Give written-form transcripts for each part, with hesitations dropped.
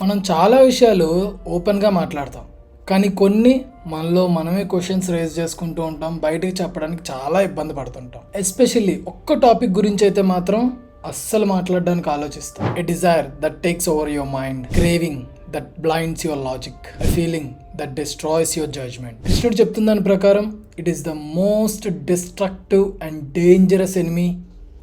మనం చాలా విషయాలు ఓపెన్గా మాట్లాడతాం, కానీ కొన్ని మనలో మనమే క్వశ్చన్స్ రేజ్ చేసుకుంటూ ఉంటాం, బయటకు చెప్పడానికి చాలా ఇబ్బంది పడుతుంటాం. ఎస్పెషల్లీ ఒక్క టాపిక్ గురించి అయితే మాత్రం అస్సలు మాట్లాడడానికి ఆలోచిస్తాం. A desire that takes over your mind, craving that blinds your logic, a feeling that destroys your judgement. కృష్ణుడు చెప్తున్న దాని ప్రకారం it is the most destructive and dangerous enemy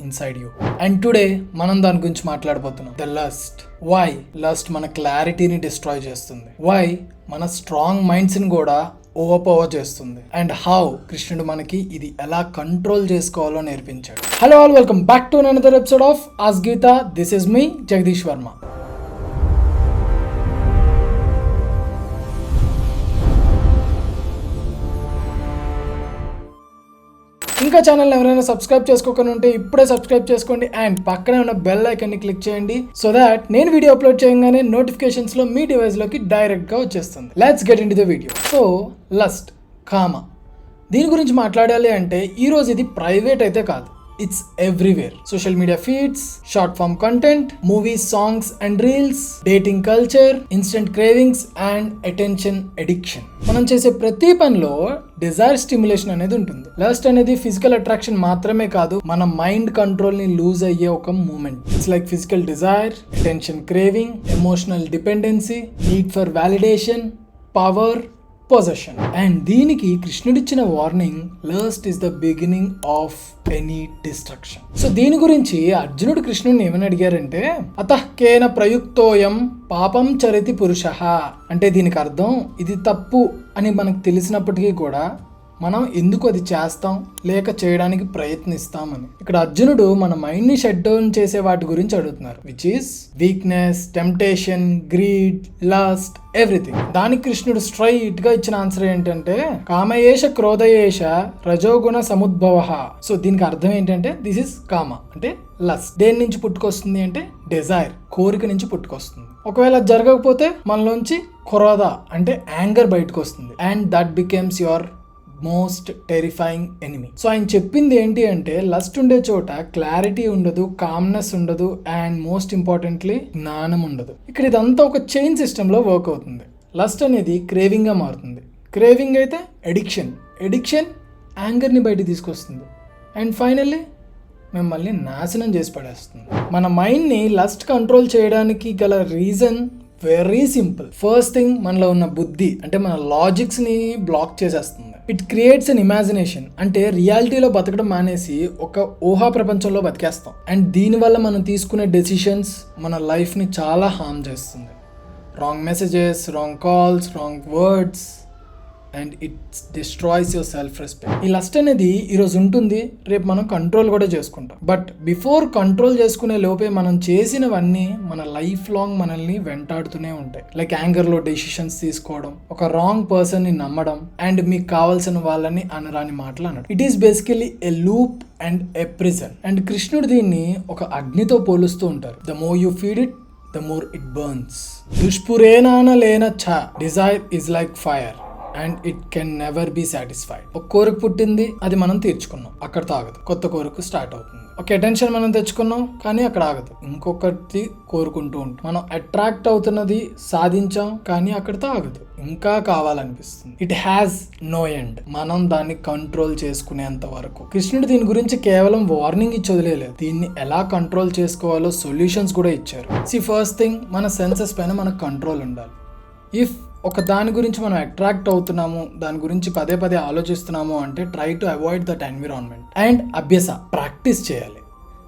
inside you. And today మనం దాని గురించి మాట్లాడబోతున్నాం. The lust. వై లస్ట్ మన క్లారిటీని డిస్ట్రాయ్ చేస్తుంది, వై మన స్ట్రాంగ్ మైండ్స్ని కూడా ఓవర్పవర్ చేస్తుంది, అండ్ హౌ కృష్ణుడు మనకి ఇది ఎలా కంట్రోల్ చేసుకోవాలో నేర్పించాడు. Hello all, welcome back to another episode of ask Geetha. This is me Jagadish Varma. ఇంకా ఛానల్ ఎవరైనా సబ్స్క్రైబ్ చేసుకోకుండా ఉంటే ఇప్పుడే సబ్స్క్రైబ్ చేసుకోండి అండ్ పక్కనే ఉన్న బెల్ ఐకాన్ని క్లిక్ చేయండి, సో దాట్ నేను వీడియో అప్లోడ్ చేయగానే నోటిఫికేషన్స్ లో మీ డివైస్ లోకి డైరెక్ట్ గా వచ్చేస్తుంది. Let's get into the video. So lust, కామ, దీని గురించి మాట్లాడాలి అంటే ఈ రోజు ఇది ప్రైవేట్ అయితే కాదు, it's everywhere. Social media feeds, short form content, movies, songs and reels, dating culture, instant cravings and attention addiction. మనం చేసే ప్రతి పనిలో డిజైర్ స్టిమ్యులేషన్ అనేది ఉంటుంది. లస్ట్ అనేది ఫిజికల్ అట్రాక్షన్ మాత్రమే కాదు, మన మైండ్ కంట్రోల్ ని లూజ్ అయ్యే ఒక moment. It's like physical desire, attention craving, emotional dependency, need for validation, power, possession. And దీనికి కృష్ణుడిచ్చిన warning, lust is the beginning of any destruction. So దీని గురించి అర్జునుడు కృష్ణుడిని ఏమని అడిగారంటే, అతః కేన ప్రయుక్తోయం పాపం చరితి పురుషః. అంటే దీనికి అర్థం ఇది తప్పు అని మనకు తెలిసినప్పటికీ కూడా మనం ఎందుకు అది చేస్తాం లేక చేయడానికి ప్రయత్నిస్తామని. ఇక్కడ అర్జునుడు మన మైండ్ ని షట్ డౌన్ చేసే వాటి గురించి అడుగుతున్నారు, which is weakness, temptation, greed, lust, everything. దానికి కృష్ణుడు స్ట్రైట్ గా ఇచ్చిన ఆన్సర్ ఏంటంటే, కామయేష క్రోధయేష రజోగుణ సముద్భవ. సో దీనికి అర్థం ఏంటంటే, దిస్ ఇస్ కామ అంటే లస్ట్. దేని నుంచి పుట్టుకొస్తుంది అంటే డిజైర్, కోరిక నుంచి పుట్టుకొస్తుంది. ఒకవేళ జరగకపోతే మనలోంచి క్రోధ అంటే యాంగర్ బయటకు వస్తుంది, and that becomes your most terrifying enemy. So ఆయన చెప్పింది ఏంటి అంటే, లస్ట్ ఉండే చోట క్లారిటీ ఉండదు, కామ్నెస్ ఉండదు, అండ్ మోస్ట్ ఇంపార్టెంట్లీ జ్ఞానం ఉండదు. ఇక్కడ ఇదంతా ఒక చైన్ సిస్టమ్ లో వర్క్ అవుతుంది. లస్ట్ అనేది క్రేవింగ్ గా మారుతుంది, క్రేవింగ్ అయితే ఎడిక్షన్, ఎడిక్షన్ యాంగర్ ని బయట తీసుకొస్తుంది, అండ్ ఫైనల్లీ మిమ్మల్ని నాశనం చేసి పడేస్తుంది. మన మైండ్ ని లస్ట్ కంట్రోల్ చేయడానికి గల reason very simple. First thing, మనలో ఉన్న బుద్ధి అంటే మన లాజిక్స్ ని బ్లాక్ చేసేస్తుంది. ఇట్ క్రియేట్స్ అన్ ఇమాజినేషన్, అంటే రియాలిటీలో బతకడం మానేసి ఒక ఊహా ప్రపంచంలో బతికేస్తాం. అండ్ దీనివల్ల మనం తీసుకునే డెసిషన్స్ మన లైఫ్ని చాలా హార్మ్ చేస్తుంది. Wrong messages, wrong calls, wrong words, and it destroys your self respect. ఈ లస్ట్ అనేది ఈరోజు ఉంటుంది, రేపు మనం కంట్రోల్ కూడా చేసుకుంటాం. బట్ బిఫోర్ కంట్రోల్ చేసుకునే లోపే మనం చేసినవన్నీ మన లైఫ్ లాంగ్ మనల్ని వెంటాడుతూనే ఉంటాయి. లైక్ యాంగర్లో డెసిషన్స్ తీసుకోవడం, ఒక రాంగ్ పర్సన్ ని నమ్మడం, అండ్ మీకు కావాల్సిన వాళ్ళని అనరాని మాటలు అనడం. It is basically a loop and a prison. And కృష్ణుడు దీన్ని ఒక అగ్నితో పోలుస్తూ ఉంటారు. The more you feed it, the more it burns. దుష్పురేనాన లేన ఛ, desire is like fire and it can never be satisfied. ఒక కోరిక పుట్టింది, అది మనం తీర్చుకున్నాం, అక్కడతో ఆగదు, కొత్త కోరిక స్టార్ట్ అవుతుంది. ఒక అటెన్షన్ మనం తెచ్చుకున్నాం, కానీ అక్కడ ఆగదు, ఇంకొకటి కోరుకుంటూ ఉంటాం. మనం అట్రాక్ట్ అవుతున్నది సాధించాం, కానీ అక్కడతో ఆగదు, ఇంకా కావాలనిపిస్తుంది. It has no end. మనం దాన్ని కంట్రోల్ చేసుకునేంత వరకు. కృష్ణుడు దీని గురించి కేవలం వార్నింగ్ ఇచ్చి వదిలేదు, దీన్ని ఎలా కంట్రోల్ చేసుకోవాలో సొల్యూషన్స్ కూడా ఇచ్చారు. ఫస్ట్ థింగ్, మన సెన్సెస్ పైన మనకు కంట్రోల్ ఉండాలి. ఇఫ్ ఒక దాని గురించి మనం అట్రాక్ట్ అవుతున్నాము, దాని గురించి పదే పదే ఆలోచిస్తున్నాము అంటే try to avoid that environment. And అభ్యాస, ప్రాక్టీస్ చేయాలి.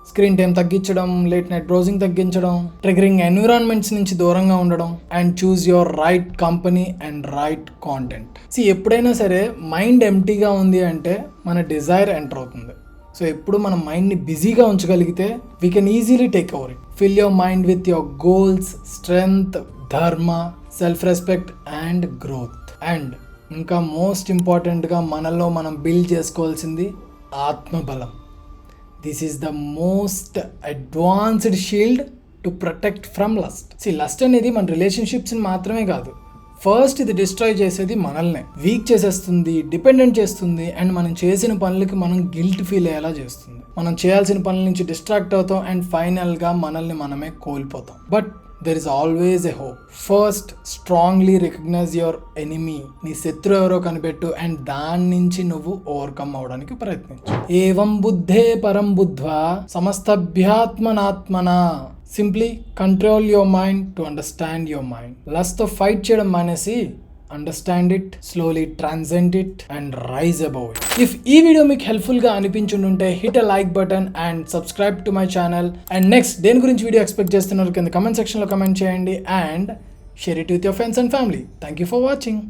స్క్రీన్ టైం తగ్గించడం, లేట్ నైట్ బ్రౌజింగ్ తగ్గించడం, ట్రిగరింగ్ ఎన్విరాన్మెంట్స్ నుంచి దూరంగా ఉండడం, and choose your right company and right content. ఎప్పుడైనా సరే మైండ్ ఎంటీగా ఉంది అంటే మన డిజైర్ ఎంటర్ అవుతుంది. సో ఎప్పుడు మన మైండ్ని బిజీగా ఉంచగలిగితే we can easily take over it. Fill your mind with your goals, strength, dharma, self respect and growth. And ఇంకా మోస్ట్ ఇంపార్టెంట్గా మనలో మనం బిల్డ్ చేసుకోవాల్సింది ఆత్మబలం. This is the most advanced shield to protect from lust. Lust అనేది మన రిలేషన్షిప్స్ని మాత్రమే కాదు, ఫస్ట్ ఇది డిస్ట్రాయ్ చేసేది మనల్నే, వీక్ చేసేస్తుంది, డిపెండెంట్ చేస్తుంది, అండ్ మనం చేసిన పనులకి మనం గిల్ట్ ఫీల్ అయ్యేలా చేస్తుంది. మనం చేయాల్సిన పనుల నుంచి డిస్ట్రాక్ట్ అవుతాం అండ్ ఫైనల్గా మనల్ని మనమే కోల్పోతాం. But there is always a hope. First strongly recognise your enemy. నీ శత్రు ఎవరో కనిపెట్టు అండ్ దాని నుంచి నువ్వు ఓవర్కమ్ అవడానికి ప్రయత్నించు. ఏవం బుద్ధే పరం బుద్ధ్వా సమస్తభ్యాత్మనాత్మన. Simply control your mind to understand your mind. లస్ట్తో ఫైట్ చేయడం మానేసి understand it, slowly transcend it and rise above it. If ఈ వీడియో మీకు హెల్ప్ఫుల్గా అనిపించుంటే hit a like button and subscribe to my channel. And next దేని గురించి video expect చేస్తున్నారు కింద కమెంట్ సెక్షన్లో కమెంట్ చేయండి and share it with your friends and family. Thank you for watching.